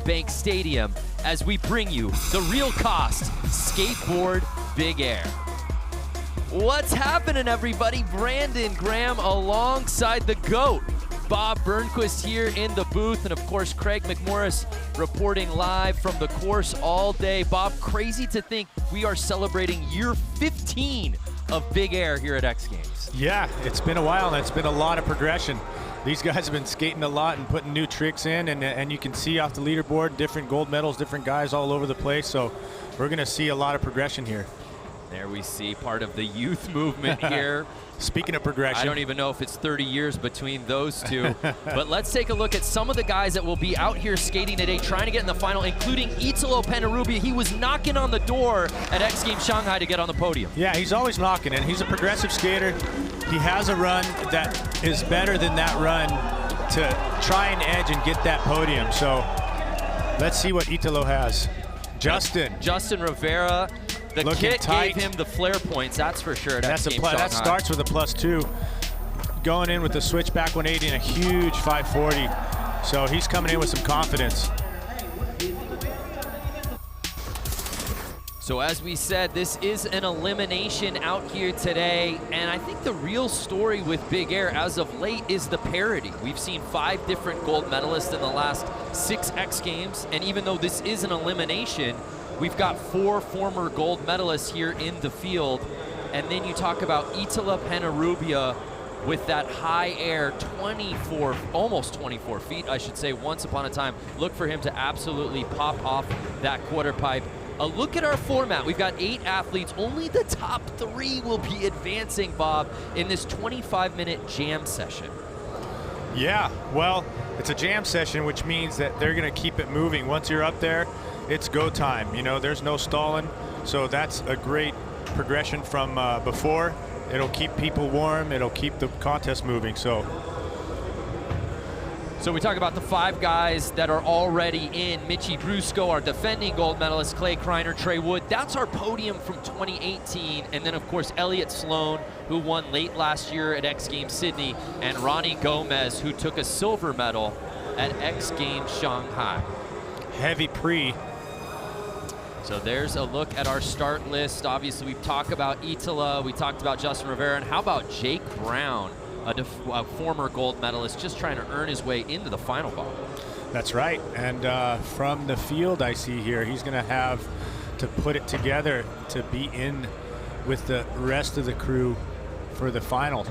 Bank Stadium as we bring you the real cost Skateboard Big Air. What's happening, everybody? Brandon Graham alongside the GOAT, Bob Burnquist, here in the booth, and of course Craig McMorris reporting live from the course all day. Bob, crazy to think we are celebrating year 15 of Big Air here at X Games. Yeah, it's been a while and it's been a lot of progression. These guys have been skating a lot and putting new tricks in, and you can see off the leaderboard different gold medals, different guys all over the place, so we're going to see a lot of progression here. There we see part of the youth movement here. Speaking of progression, I don't even know if it's 30 years between those two. But let's take a look at some of the guys that will be out here skating today, trying to get in the final, including Italo Penarubia. He was knocking on the door at X Games Shanghai to get on the podium. Yeah, he's always knocking, and he's a progressive skater. He has a run that is better than that run to try and edge and get that podium. So let's see what Italo has. Justin Rivera. The looking kit tight. gave him the flare points, that's for sure. That's a plus. That starts with a +2. Going in with the switchback 180 and a huge 540. So he's coming in with some confidence. So as we said, this is an elimination out here today, and I think the real story with Big Air as of late is the parity. We've seen 5 different gold medalists in the last 6 X Games, and even though this is an elimination, we've got 4 former gold medalists here in the field. And then you talk about Italo Penarubia with that high air, almost 24 feet, I should say, once upon a time. Look for him to absolutely pop off that quarter pipe. A look at our format. We've got 8 athletes. Only the top 3 will be advancing, Bob, in this 25-minute jam session. Yeah, well, it's a jam session, which means that they're going to keep it moving. Once you're up there, it's go time. You know, there's no stalling, so that's a great progression from before. It'll keep people warm. It'll keep the contest moving. So we talk about the 5 guys that are already in. Mitchie Brusco, our defending gold medalist, Clay Kreiner, Trey Wood. That's our podium from 2018. And then, of course, Elliott Sloan, who won late last year at X Games Sydney, and Ronnie Gomez, who took a silver medal at X Games Shanghai. Heavy pre. So there's a look at our start list. Obviously, we've talked about Italo, we talked about Justin Rivera, and how about Jake Brown, a former gold medalist, just trying to earn his way into the final, Bob. That's right, and from the field I see here, he's going to have to put it together to be in with the rest of the crew for the final.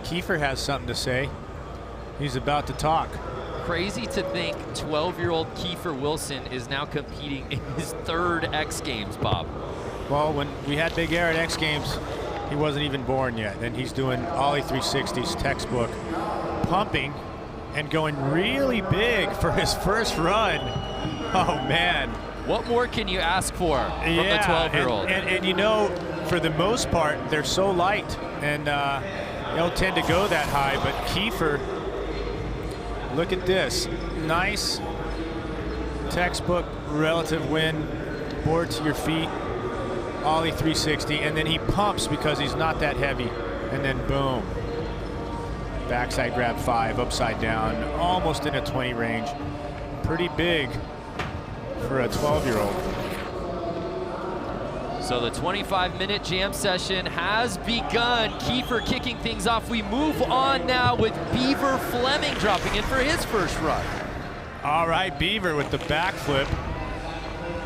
Kiefer has something to say. He's about to talk. Crazy to think 12-year-old Kiefer Wilson is now competing in his 3rd X Games, Bob. Well, when we had Big Air at X Games, he wasn't even born yet, and he's doing Ollie 360s textbook, pumping and going really big for his first run. Oh, man. What more can you ask for from the 12-year-old? And you know, for the most part, they're so light, and they don't tend to go that high, but Kiefer, look at this. Nice textbook relative win, board to your feet, Ollie 360, and then he pumps because he's not that heavy, and then boom. Backside grab 5, upside down, almost in a 20 range. Pretty big for a 12-year-old. So the 25-minute jam session has begun. Kiefer kicking things off. We move on now with Beaver Fleming dropping in for his first run. All right, Beaver with the backflip.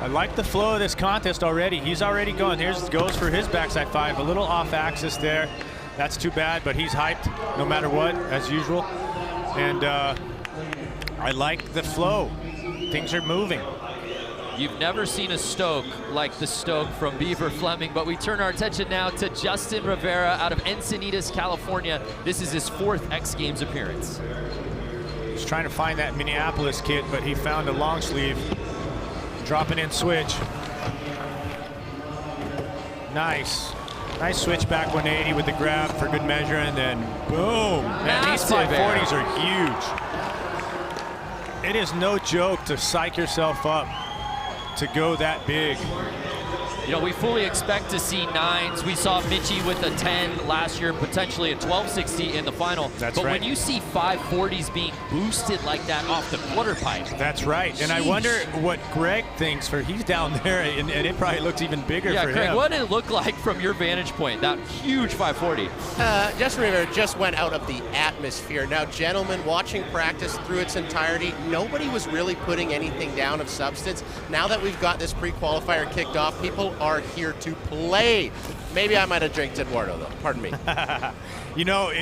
I like the flow of this contest already. He's already going. Goes for his backside 5. A little off axis there. That's too bad, but he's hyped no matter what, as usual. And I like the flow. Things are moving. You've never seen a stoke like the stoke from Beaver Fleming, but we turn our attention now to Justin Rivera out of Encinitas, California. This is his 4th X Games appearance. He's trying to find that Minneapolis kit, but he found a long sleeve. Dropping in switch. Nice. Nice switchback 180 with the grab for good measure, and then boom. Man, these 540s are huge. It is no joke to psych yourself up to go that big. You know, we fully expect to see 9s. We saw Mitchie with a 10 last year, potentially a 1260 in the final. That's but right. when you see 540s being boosted like that off the quarter pipe. That's right. And I wonder what Greg thinks, for he's down there, and it probably looks even bigger for Craig, him. what did it look like from your vantage point, that huge 540? Justin Rivera just went out of the atmosphere. Now, gentlemen, watching practice through its entirety, nobody was really putting anything down of substance. Now that we've got this pre-qualifier kicked off, people are here to play. Maybe I might have drank Eduardo, though. Pardon me. You know,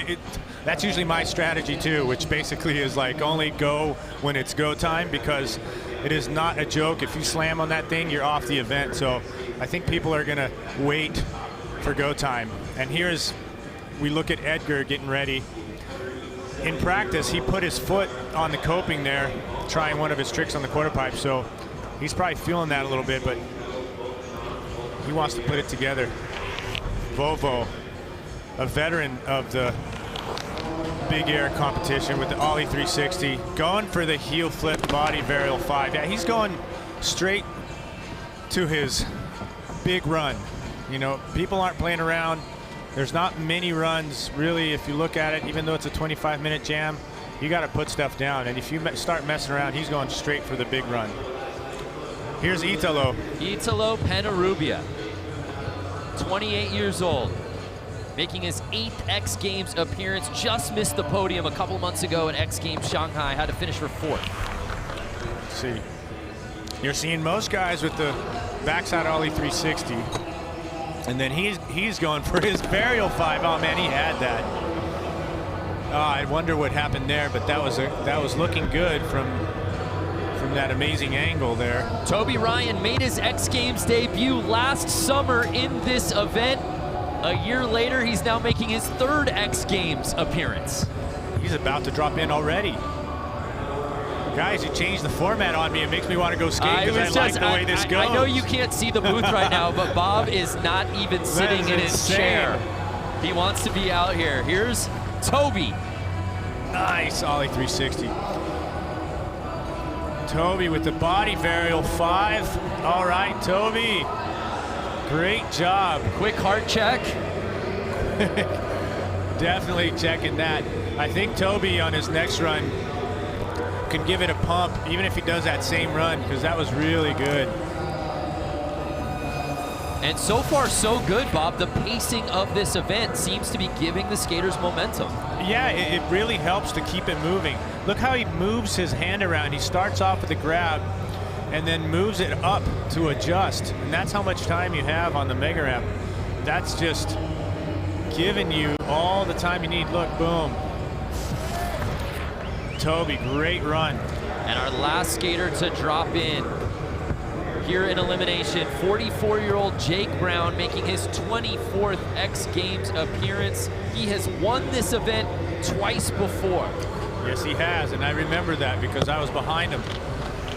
that's usually my strategy, too, which basically is like only go when it's go time, because it is not a joke. If you slam on that thing, you're off the event. So I think people are going to wait for go time. And we look at Edgar getting ready. In practice, he put his foot on the coping there, trying one of his tricks on the quarter pipe. So he's probably feeling that a little bit, but he wants to put it together. Vovo, a veteran of the Big Air competition with the Ollie 360, going for the heel flip body varial 5. Yeah, he's going straight to his big run. You know, people aren't playing around. There's not many runs, really, if you look at it, even though it's a 25-minute jam, you got to put stuff down. And if you start messing around, he's going straight for the big run. Here's Italo. Italo Penarubia, 28 years old, making his 8th X Games appearance. Just missed the podium a couple months ago at X Games Shanghai. Had to finish for 4th. Let's see. You're seeing most guys with the backside Ollie 360. And then he's going for his burial 5. Oh man, he had that. Oh, I wonder what happened there, but that was looking good from that amazing angle there. Toby Ryan made his X Games debut last summer in this event. A year later, he's now making his 3rd X Games appearance. He's about to drop in already. Guys, you changed the format on me. It makes me want to go skate because I like the way this goes. I know you can't see the booth right now, but Bob is not even sitting in his chair. He wants to be out here. Here's Toby. Nice Ollie 360. Toby with the body varial 5. All right, Toby. Great job. Quick heart check. Definitely checking that. I think Toby on his next run can give it a pump, even if he does that same run, because that was really good. And so far, so good, Bob. The pacing of this event seems to be giving the skaters momentum. Yeah, it really helps to keep it moving. Look how he moves his hand around. He starts off with a grab and then moves it up to adjust. And that's how much time you have on the mega ramp. That's just giving you all the time you need. Look, boom. Toby, great run. And our last skater to drop in here in elimination, 44-year-old Jake Brown, making his 24th X Games appearance. He has won this event twice before. Yes, he has, and I remember that because I was behind him.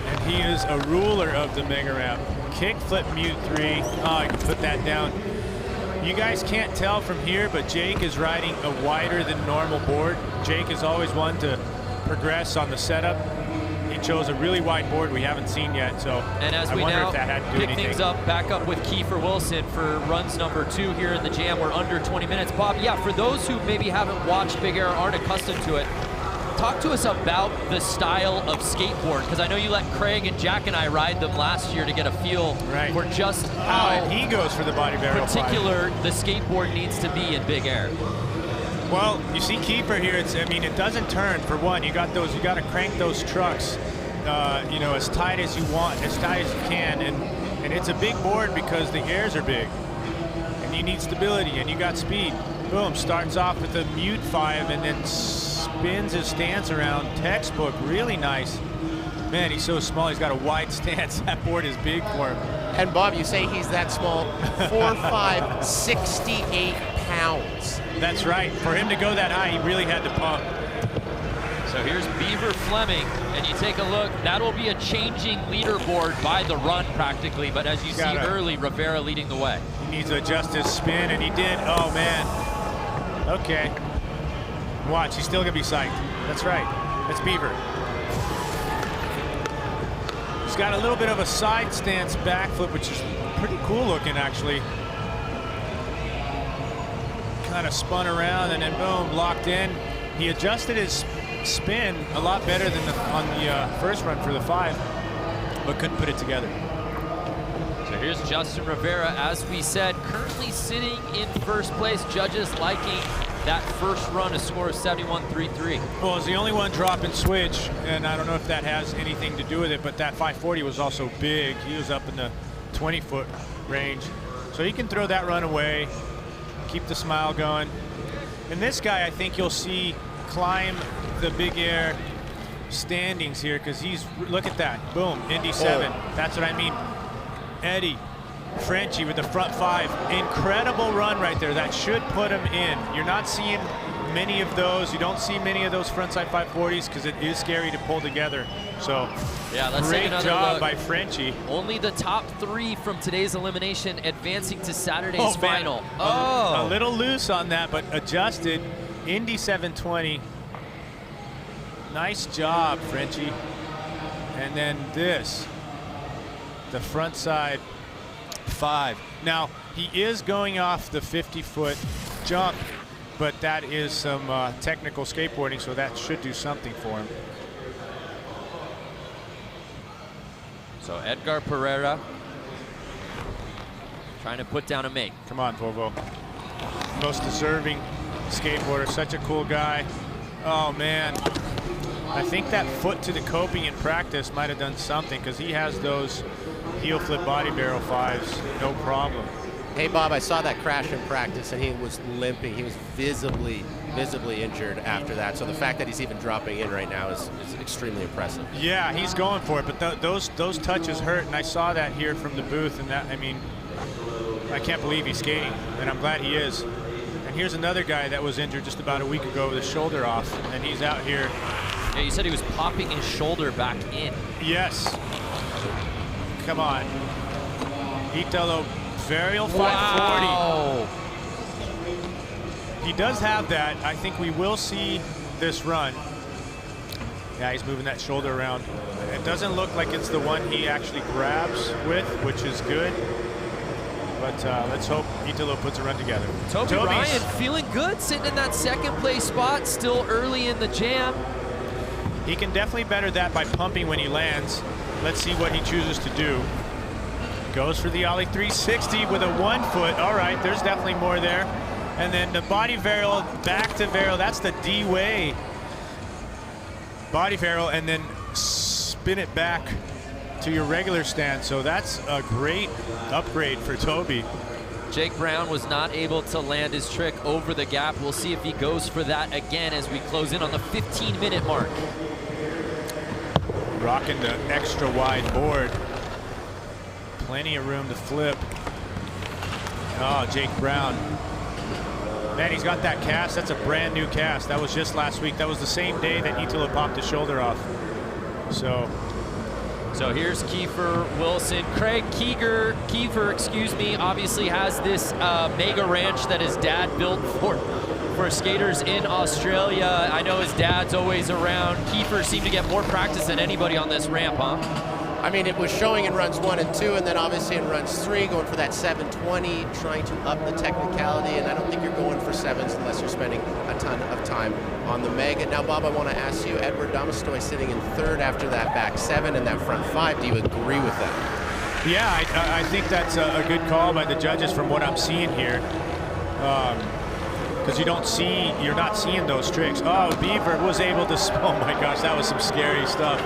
And he is a ruler of the mega ramp. Kick flip mute 3. Oh, I can put that down. You guys can't tell from here, but Jake is riding a wider than normal board. Jake is always one to progress on the setup. He chose a really wide board we haven't seen yet, so and as I we wonder now if that had to do pick anything. things up, back up with Kiefer Wilson for runs number 2 here in the jam. We're under 20 minutes. Bob, yeah, for those who maybe haven't watched Big Air, aren't accustomed to it, talk to us about the style of skateboard, because I know you let Craig and Jack and I ride them last year to get a feel for just how and he goes for the body barrel particular the skateboard needs to be in Big Air. Well, you see Kiefer here, it doesn't turn. For one, you got to crank those trucks, you know, as tight as you want, as tight as you can, and it's a big board because the airs are big, and you need stability, and you got speed. Boom, starts off with a mute 5, and then spins his stance around. Textbook, really nice. Man, he's so small, he's got a wide stance. That board is big for him. And Bob, you say he's that small, 4'5", 68 pounds. That's right. For him to go that high, he really had to pump. So here's Beaver Fleming, and you take a look, that'll be a changing leaderboard by the run practically, but as you see early, Rivera leading the way. He needs to adjust his spin, and he did. Oh, man. Okay. Watch, he's still gonna be psyched. That's right. That's Beaver. He's got a little bit of a side stance backflip, which is pretty cool looking, actually. Kind of spun around and then boom, locked in. He adjusted his spin a lot better than on the first run for the 5, but couldn't put it together. So here's Justin Rivera, as we said, currently sitting in first place. Judges liking that first run, a score of 71.33. Well, it's the only one drop and switch, and I don't know if that has anything to do with it, but that 540 was also big. He was up in the 20-foot range. So he can throw that run away, keep the smile going. And this guy, I think you'll see climb the Big Air standings here, because he's, look at that, boom, Indy 7. That's what I mean. Eddie Frenchie with the front 5, incredible run right there. That should put him in. You're not seeing many of those. You don't see many of those frontside 540s because it is scary to pull together. So yeah, let's great take another job look by Frenchie. Only the top 3 from today's elimination advancing to Saturday's final. A little loose on that, but adjusted. Indy 720. Nice job, Frenchie. And then this, the front side 5. Now, he is going off the 50-foot jump, but that is some technical skateboarding, so that should do something for him. So Edgar Pereira trying to put down a make. Come on, Vovo. Most deserving skateboarder, such a cool guy. Oh, man. I think that foot to the coping in practice might have done something, because he has those heel flip body barrel 5s, no problem. Hey, Bob, I saw that crash in practice, and he was limping. He was visibly injured after that. So the fact that he's even dropping in right now is extremely impressive. Yeah, he's going for it, but those touches hurt, and I saw that here from the booth, and that, I mean, I can't believe he's skating, and I'm glad he is. And here's another guy that was injured just about a week ago with his shoulder off, and he's out here. Yeah, you said he was popping his shoulder back in. Yes. Come on. Italo Varial 540. Wow. He does have that. I think we will see this run. Yeah, he's moving that shoulder around. It doesn't look like it's the one he actually grabs with, which is good. But let's hope Italo puts a run together. Toby Ryan feeling good, sitting in that second place spot, still early in the jam. He can definitely better that by pumping when he lands. Let's see what he chooses to do. Goes for the ollie 360 with a 1 foot. All right, there's definitely more there. And then the body varial, back to varial. That's the D-way. Body varial, and then spin it back to your regular stance. So that's a great upgrade for Toby. Jake Brown was not able to land his trick over the gap. We'll see if he goes for that again as we close in on the 15-minute mark. Rocking the extra wide board. Plenty of room to flip. Oh, Jake Brown. Man, he's got that cast. That's a brand new cast. That was just last week. That was the same day that Italo popped his shoulder off. So here's Kiefer Wilson. Craig Kiefer, excuse me, obviously has this mega ranch that his dad built for skaters in Australia. I know his dad's always around. Kiefer seemed to get more practice than anybody on this ramp, huh? I mean, it was showing in runs 1 and 2, and then obviously in runs 3, going for that 720, trying to up the technicality, and I don't think you're going for 7s unless you're spending a ton of time on the mega. Now, Bob, I want to ask you, Edward Domostoy sitting in 3rd after that back 7 and that front 5. Do you agree with that? Yeah, I think that's a good call by the judges from what I'm seeing here. Because you're not seeing those tricks. Oh, Beaver was able to, oh my gosh, that was some scary stuff.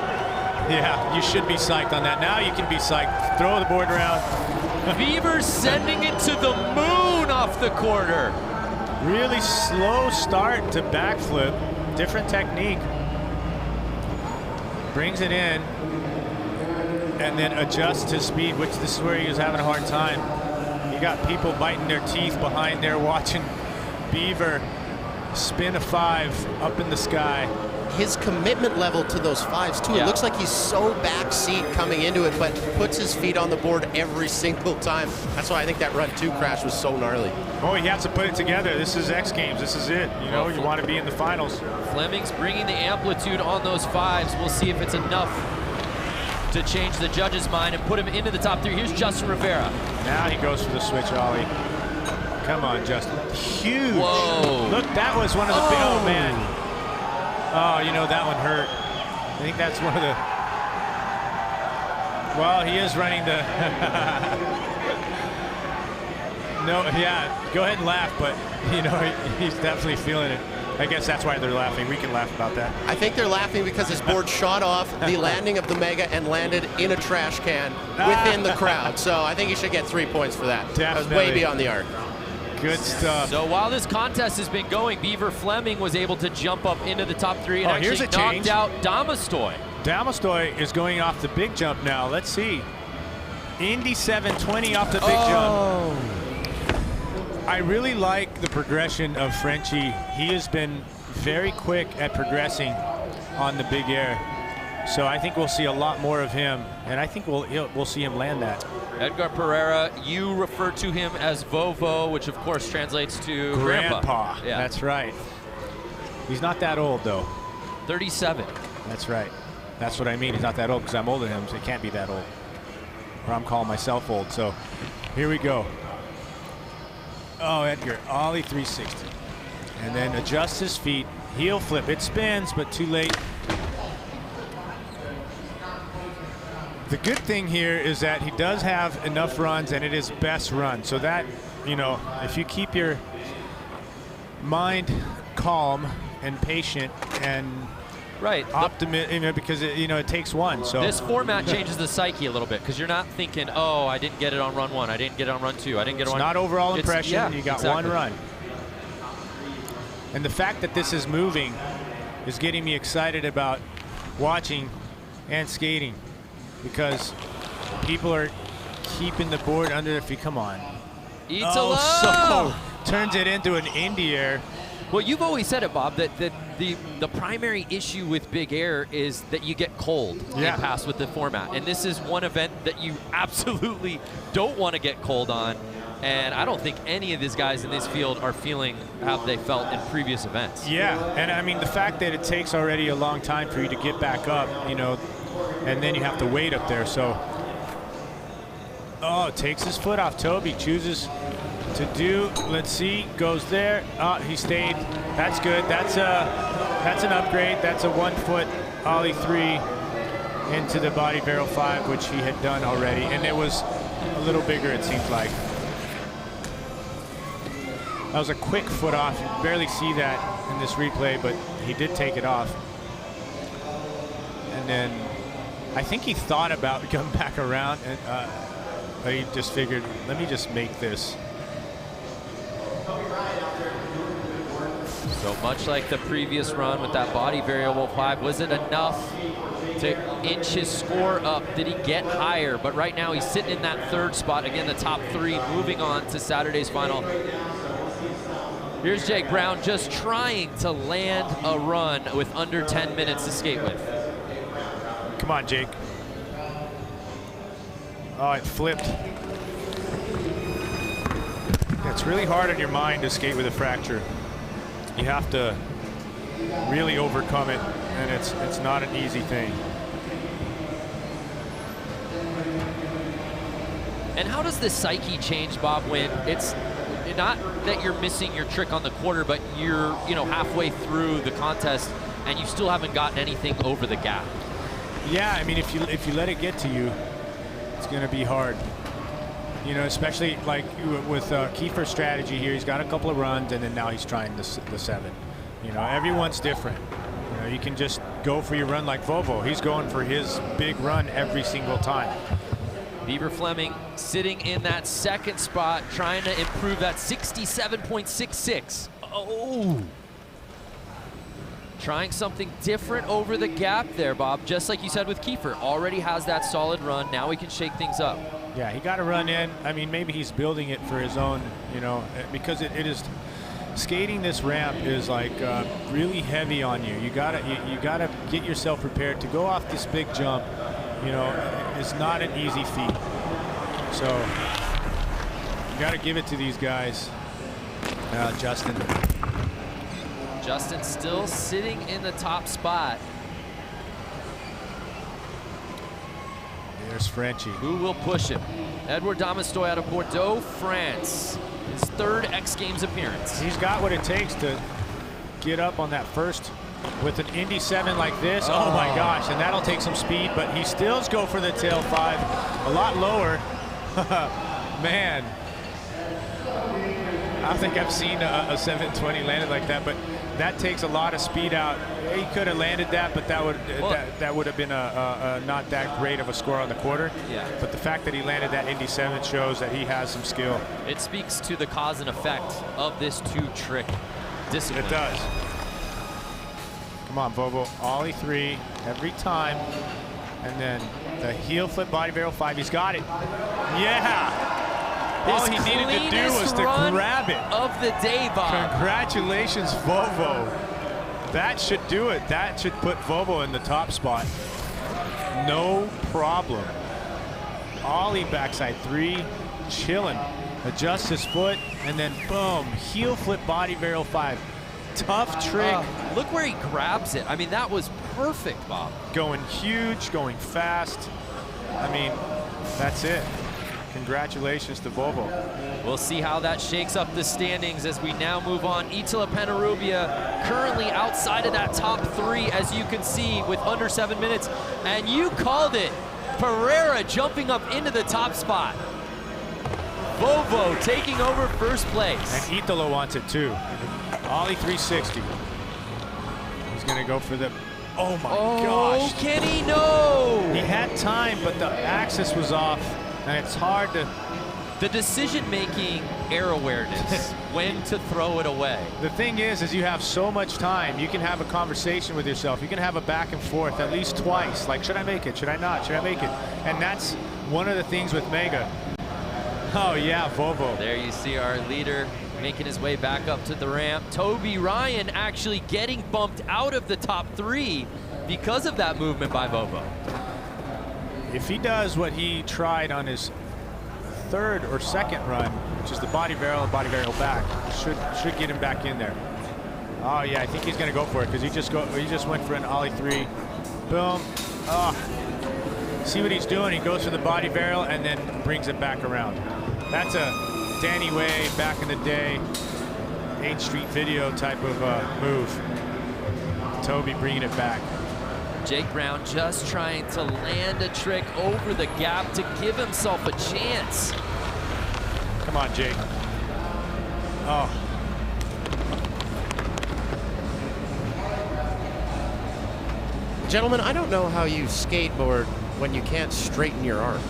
Yeah, you should be psyched on that. Now you can be psyched. Throw the board around. Beaver sending it to the moon off the quarter. Really slow start to backflip. Different technique. Brings it in and then adjusts his speed, which this is where he was having a hard time. You got people biting their teeth behind there watching Beaver spin a 5 up in the sky. His commitment level to those 5s too. Yeah. It looks like he's so backseat coming into it, but puts his feet on the board every single time. That's why I think that run 2 crash was so gnarly. Oh, he has to put it together. This is X Games. This is it. You know, you want to be in the finals. Fleming's bringing the amplitude on those 5s. We'll see if it's enough to change the judge's mind and put him into the top 3. Here's Justin Rivera. Now he goes for the switch ollie. Come on, Justin. Huge. Whoa. Look, that was one of the big, oh man. Oh, you know, that one hurt. I think that's one of the, well, he is running the, no, yeah, go ahead and laugh, but, you know, he's definitely feeling it. I guess that's why they're laughing. We can laugh about that. I think they're laughing because his board shot off the landing of the Mega and landed in a trash can within the crowd. So I think he should get 3 points for that. Definitely. That was way beyond the arc. Good stuff. So while this contest has been going, Beaver Fleming was able to jump up into the top 3 and here's actually a change. knocked out Damastoy. Damastoy is going off the big jump now. Let's see. Indy 720 off the big jump. I really like the progression of Frenchie. He has been very quick at progressing on the big air. So I think we'll see a lot more of him, and I think we'll see him land that. Edgar Pereira, you refer to him as Vovo, which of course translates to Grandpa. Yeah. That's right. He's not that old though. 37. That's right. That's what I mean. He's not that old because I'm older than him, so he can't be that old. Or I'm calling myself old. So here we go. Oh, Edgar, ollie 360. And then adjusts his feet, heel flip. It spins, but too late. The good thing here is that he does have enough runs, and it is best run. So that, you know, if you keep your mind calm and patient and optimistic, you know, because it, you know, it takes one. So this format changes the psyche a little bit because you're not thinking, oh, I didn't get it on run 1, I didn't get it on run 2, I didn't get it on. It's not overall impression. Yeah, you got exactly. one run. And the fact that this is moving is getting me excited about watching and skating because people are keeping the board under their feet. Come on. Eats a low. So turns it into an Indy air. Well, you've always said it, Bob, that the primary issue with Big Air is that you get cold in pass with the format. And this is one event that you absolutely don't want to get cold on. And I don't think any of these guys in this field are feeling how they felt in previous events. Yeah, and I mean, the fact that it takes already a long time for you to get back up, you know, and then you have to wait up there. So, oh, takes his foot off. Toby chooses to do, let's see, goes there. He stayed. That's good. That's an upgrade. That's a 1 foot ollie 3 into the body barrel 5, which he had done already. And it was a little bigger, it seems like. That was a quick foot off. You barely see that in this replay, but he did take it off. And then I think he thought about coming back around, and but he just figured, let me just make this. So much like the previous run with that body variable 5, was it enough to inch his score up? Did he get higher? But right now he's sitting in that 3rd spot. Again, the top 3 moving on to Saturday's final. Here's Jake Brown just trying to land a run with under 10 minutes to skate with. Come on, Jake. Oh, it flipped. It's really hard on your mind to skate with a fracture. You have to really overcome it, and it's not an easy thing. And how does the psyche change, Bob, when it's not that you're missing your trick on the quarter, but you're, you know, halfway through the contest and you still haven't gotten anything over the gap? Yeah, I mean, if you let it get to you, it's going to be hard. You know, especially like with Kiefer's strategy here. He's got a couple of runs, and then now he's trying the 7. You know, everyone's different. You know, you can just go for your run like Vovo. He's going for his big run every single time. Beaver Fleming sitting in that 2nd spot, trying to improve that 67.66. Oh! Trying something different over the gap there, Bob. Just like you said with Kiefer, already has that solid run. Now he can shake things up. Yeah, he got to run in. I mean, maybe he's building it for his own, you know, because it is, skating this ramp is like really heavy on you. You gotta get yourself prepared to go off this big jump. You know, it's not an easy feat. So you got to give it to these guys. Justin. Justin still sitting in the top spot. There's Frenchie. Who will push him? Edouard Damistoy out of Bordeaux, France. His 3rd X Games appearance. He's got what it takes to get up on that first with an Indy 7 like this. Oh my gosh, and that'll take some speed, but he stills go for the tail 5. A lot lower. Man. I don't think I've seen a 720 landed like that, but that takes a lot of speed out. He could have landed that, but that would have been a not that great of a score on the quarter. Yeah. But the fact that he landed that Indy 7 shows that he has some skill. It speaks to the cause and effect of this 2-trick discipline. It does. Come on, Bobo. Ollie 3 every time. And then the heel flip body barrel 5. He's got it. Yeah. All he needed to do was to grab it. Of the day, Bob. Congratulations, Vovo. That should do it. That should put Vovo in the top spot. No problem. Ollie backside 3, chilling. Adjusts his foot, and then boom, heel flip body barrel 5. Tough trick. Look where he grabs it. I mean, that was perfect, Bob. Going huge, going fast. I mean, that's it. Congratulations to Vovo. We'll see how that shakes up the standings as we now move on. Itala Penarubia currently outside of that top 3, as you can see, with under 7 minutes. And you called it. Pereira jumping up into the top spot. Vovo taking over first place. And Italo wants it too. Ollie 360. He's gonna go for the, oh my gosh. Oh, can he know? He had time, but the axis was off. And it's hard to... The decision-making, air awareness, when to throw it away. The thing is you have so much time. You can have a conversation with yourself. You can have a back and forth at least twice. Like, should I make it? Should I not? Should I make it? And that's one of the things with Mega. Oh yeah, Vovo. There you see our leader making his way back up to the ramp. Toby Ryan actually getting bumped out of the top 3 because of that movement by Vovo. If he does what he tried on his 3rd or 2nd run, which is the body barrel and body barrel back, should get him back in there. Oh yeah, I think he's gonna go for it because he just went for an Ollie 3. Boom. Oh. See what he's doing? He goes for the body barrel and then brings it back around. That's a Danny Way back in the day, 8th Street Video type of move. Toby bringing it back. Jake Brown just trying to land a trick over the gap to give himself a chance. Come on, Jake. Oh. Gentlemen, I don't know how you skateboard when you can't straighten your arm.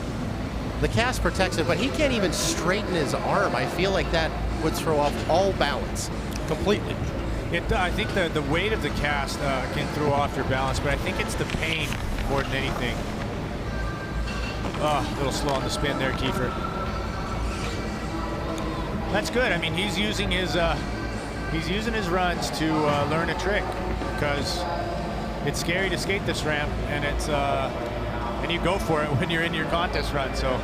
The cast protects it, but he can't even straighten his arm. I feel like that would throw off all balance completely. I think the weight of the cast can throw off your balance, but I think it's the pain more than anything. Oh, a little slow on the spin there, Kiefer. That's good. I mean, he's using his runs to learn a trick, because it's scary to skate this ramp, and and you go for it when you're in your contest run. So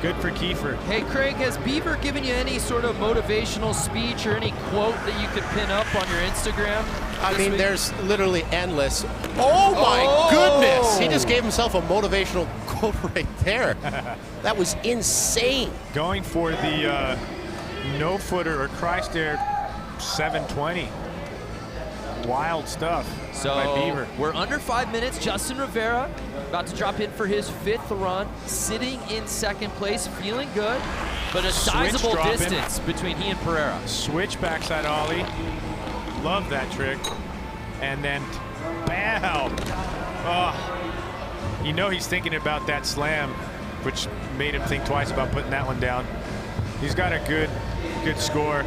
good for Kiefer. Hey, Craig, has Beaver given you any sort of motivational speech or any quote that you could pin up on your Instagram? I mean, there's literally endless. Oh my goodness! He just gave himself a motivational quote right there. That was insane. Going for the no footer or Christ-Air 720. Wild stuff by Beaver. We're under 5 minutes. Justin Rivera about to drop in for his 5th run, sitting in 2nd place, feeling good, but a sizable distance between he and Pereira. Switch backside ollie. Love that trick. And then, bam! Oh, you know he's thinking about that slam, which made him think twice about putting that one down. He's got a good score.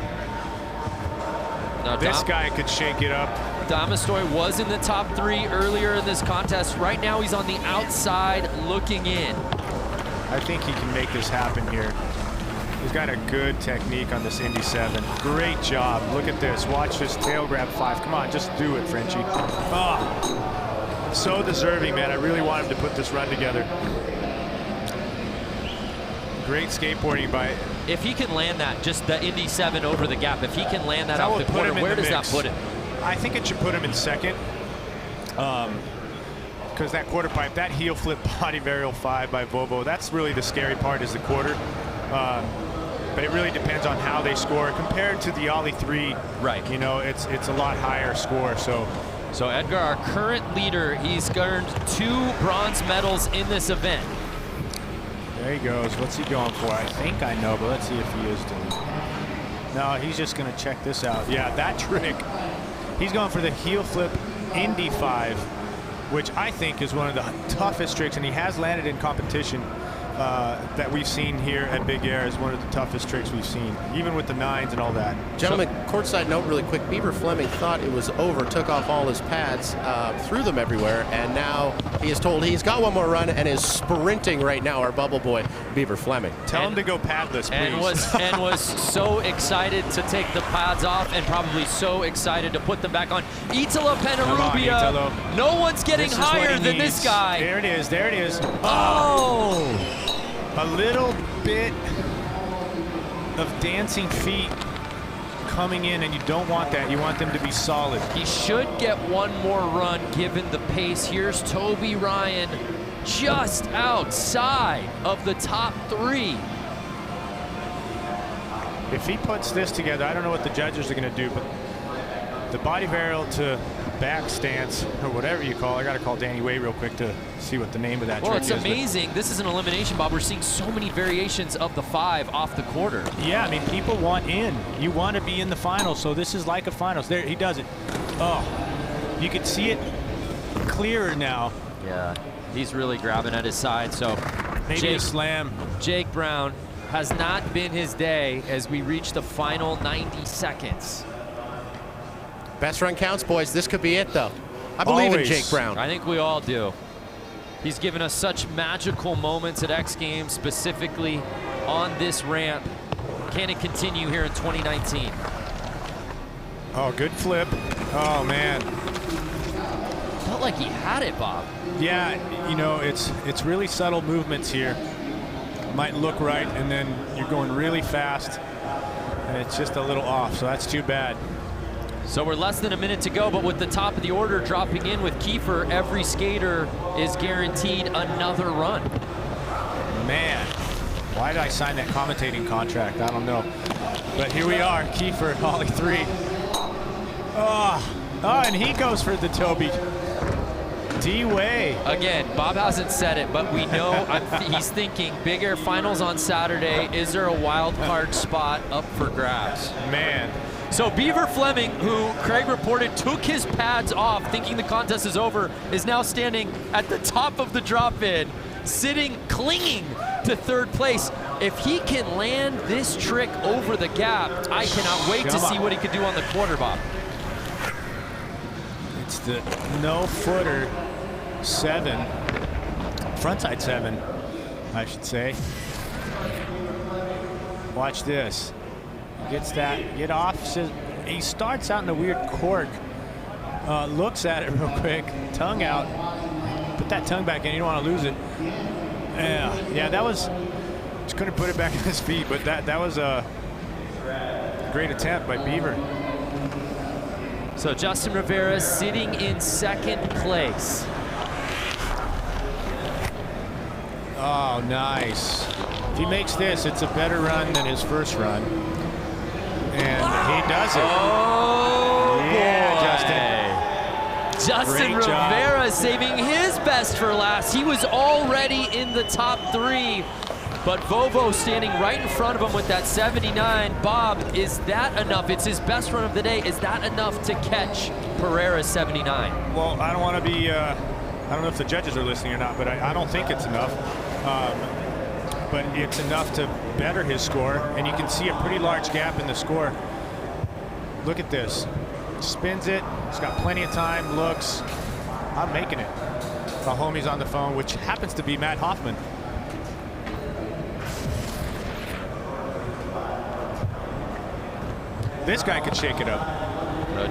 This guy could shake it up. Damistoy was in the top 3 earlier in this contest. Right now he's on the outside looking in. I think he can make this happen here. He's got a good technique on this Indy 7. Great job. Look at this. Watch this tail grab 5. Come on, just do it, Frenchie. Oh, so deserving, man. I really want him to put this run together. Great skateboarding by... If he can land that, just the Indy 7 over the gap, if he can land that off the corner, where does that put him? I think it should put him in 2nd. because that quarter pipe, that heel flip body varial 5 by Vovo, that's really the scary part, is the quarter. But it really depends on how they score compared to the Ollie 3. Right. You know, it's a lot higher score. So Edgar, our current leader, he's earned 2 bronze medals in this event. There he goes. What's he going for? I think I know, but let's see if he is doing. No, he's just going to check this out. Yeah, that trick. He's going for the heel flip Indy 5, which I think is one of the toughest tricks, and he has landed in competition that we've seen here at Big Air, is one of the toughest tricks we've seen, even with the 9s and all that. Gentlemen, courtside note really quick. Beaver Fleming thought it was over, took off all his pads, threw them everywhere, and now he is told he's got one more run and is sprinting right now, our bubble boy, Beaver Fleming. Tell him to go padless, please. And was so excited to take the pads off, and probably so excited to put them back on. Italo Penarubia, no one's getting higher than this guy. There it is, there it is. Oh! A little bit of dancing feet coming in, and you don't want that. You want them to be solid. He should get one more run given the pace. Here's Toby Ryan just outside of the top 3. If he puts this together, I don't know what the judges are going to do, but the body varial to back stance, or whatever you call it. I got to call Danny Way real quick to see what the name of that trick is. Well, it's amazing. This is an elimination, Bob. We're seeing so many variations of the 5 off the quarter. Yeah, I mean, people want in. You want to be in the finals, so this is like a finals. There, he does it. Oh, you can see it clearer now. Yeah, he's really grabbing at his side, so maybe a slam. Jake Brown has not been his day as we reach the final 90 seconds. Best run counts, boys. This could be it, though. I believe in Jake Brown. I think we all do. He's given us such magical moments at X Games, specifically on this ramp. Can it continue here in 2019? Oh, good flip. Oh, man. Felt like he had it, Bob. Yeah, you know, it's really subtle movements here. Might look right, and then you're going really fast, and it's just a little off, so that's too bad. So we're less than a minute to go, but with the top of the order dropping in with Kiefer, every skater is guaranteed another run. Man, why did I sign that commentating contract? I don't know. But here we are, Kiefer, Ollie 3. Oh, and he goes for the Toby. D-Way. Again, Bob hasn't said it, but we know he's thinking Big Air Finals on Saturday. Is there a wild card spot up for grabs? Man. So Beaver Fleming, who Craig reported took his pads off thinking the contest is over, is now standing at the top of the drop-in, clinging to 3rd place. If he can land this trick over the gap, I cannot wait to see what he could do on the quarter, Bob. It's the no-footer 7, frontside 7, I should say. Watch this. Gets that, get off, says, he starts out in a weird cork, looks at it real quick, tongue out, put that tongue back in, you don't want to lose it. Yeah, that was, just couldn't put it back in his feet, but that was a great attempt by Beaver. So Justin Rivera sitting in 2nd place. Oh, nice. If he makes this, it's a better run than his first run. And he does it. Oh, yeah, boy. Justin Rivera saving his best for last. He was already in the top 3, but Vovo standing right in front of him with that 79. Bob, is that enough? It's his best run of the day. Is that enough to catch Pereira's 79? Well, I don't want to be, I don't know if the judges are listening or not, but I don't think it's enough. But it's enough to better his score, and you can see a pretty large gap in the score. Look at this. Spins it. He's got plenty of time. Looks. I'm making it. The homie's on the phone, which happens to be Matt Hoffman. This guy could shake it up.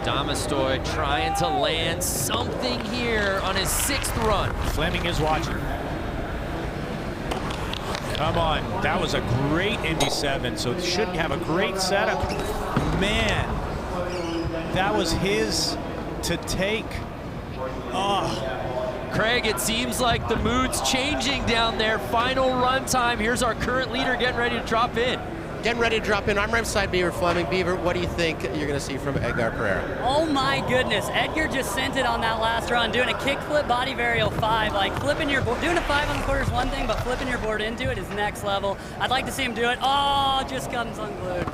Damastoy trying to land something here on his 6th run. Fleming is watching. Come on, that was a great Indy 7, so should have a great setup. Man, that was his to take. Oh, Craig, it seems like the mood's changing down there. Final run time. Here's our current leader getting ready to drop in. Getting ready to drop in. I'm right beside Beaver Fleming. Beaver, what do you think you're going to see from Edgar Pereira? Oh my goodness, Edgar just sent it on that last run, doing a kickflip body varial 5. Like flipping your board, doing a 5 on the quarter is one thing, but flipping your board into it is next level. I'd like to see him do it. Oh, just comes unglued.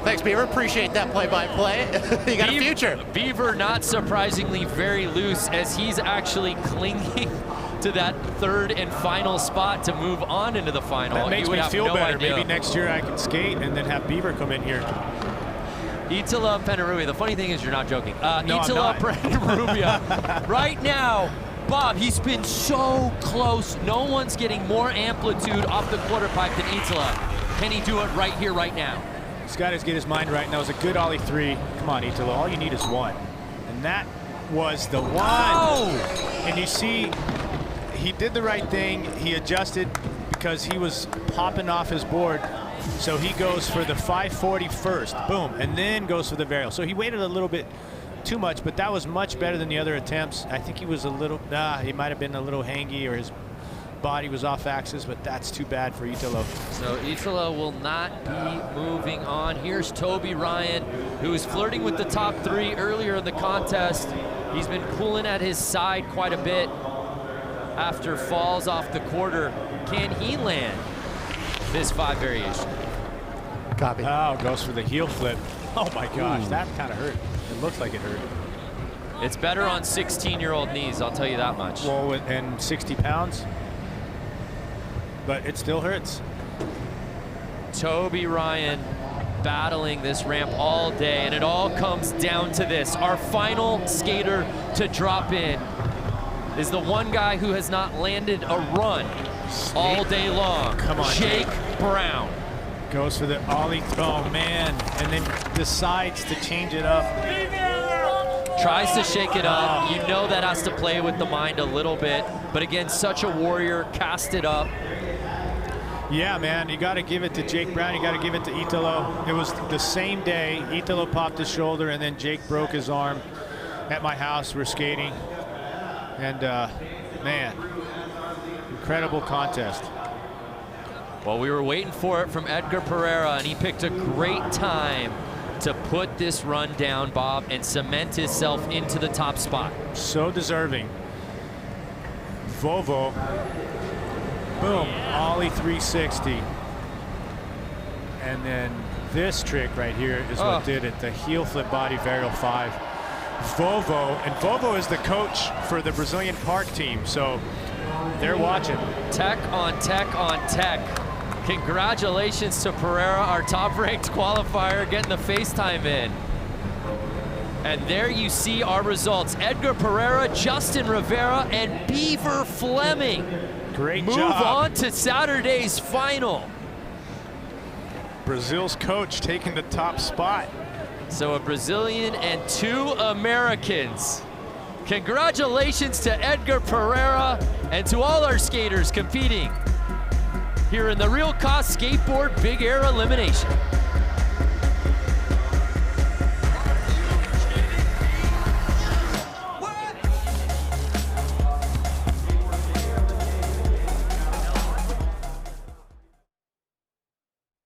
Thanks, Beaver. Appreciate that play-by-play. You got a future. Beaver, not surprisingly, very loose as he's actually clinging to that third and final spot to move on into the final. That makes me feel no better. idea. Maybe next year I can skate and then have Beaver come in here. Itala Penarubia. The funny thing is you're not joking. No, Itala Penarubia. Right now, Bob, he's been so close. No one's getting more amplitude off the quarter pipe than Itala. Can he do it right here, right now? He's got to get his mind right. And that was a good ollie 3. Come on, Itala. All you need is one. And that was the one. Oh! And you see, he did the right thing. He adjusted because he was popping off his board. So he goes for the 540 first, boom, and then goes for the varial. So he waited a little bit too much, but that was much better than the other attempts. I think he was a little, he might have been a little hangy or his body was off axis, but that's too bad for Italo. So Italo will not be moving on. Here's Toby Ryan, who was flirting with the top 3 earlier in the contest. He's been pulling at his side quite a bit after falls off the quarter. Can he land this 5 variation? Copy. Oh, goes for the heel flip. Oh my gosh, that kind of hurt. It looked like it hurt. It's better on 16-year-old knees, I'll tell you that much. Well, and 60 pounds, but it still hurts. Toby Ryan battling this ramp all day, and it all comes down to this. Our final skater to drop in is the one guy who has not landed a run all day long. Come on, Jake Brown. Goes for the ollie, oh man, and then decides to change it up. Tries to shake it up. You know that has to play with the mind a little bit, but again, such a warrior, cast it up. Yeah, man, you got to give it to Jake Brown. You got to give it to Italo. It was the same day. Italo popped his shoulder, and then Jake broke his arm at my house. We're skating, and man, incredible contest. Well, we were waiting for it from Edgar Pereira, and he picked a great time to put this run down, Bob, and cement himself into the top spot. So deserving. Vovo. Boom, ollie 360. And then this trick right here is what did it, the heel flip body varial 5. Vovo, and Vovo is the coach for the Brazilian park team, so they're watching. Tech on tech on tech. Congratulations to Pereira, our top-ranked qualifier, getting the FaceTime in. And there you see our results. Edgar Pereira, Justin Rivera, and Beaver Fleming. Great Move job. on to Saturday's final. Brazil's coach taking the top spot. So a Brazilian and 2 Americans. Congratulations to Edgar Pereira and to all our skaters competing here in the Real Cost Skateboard Big Air Elimination.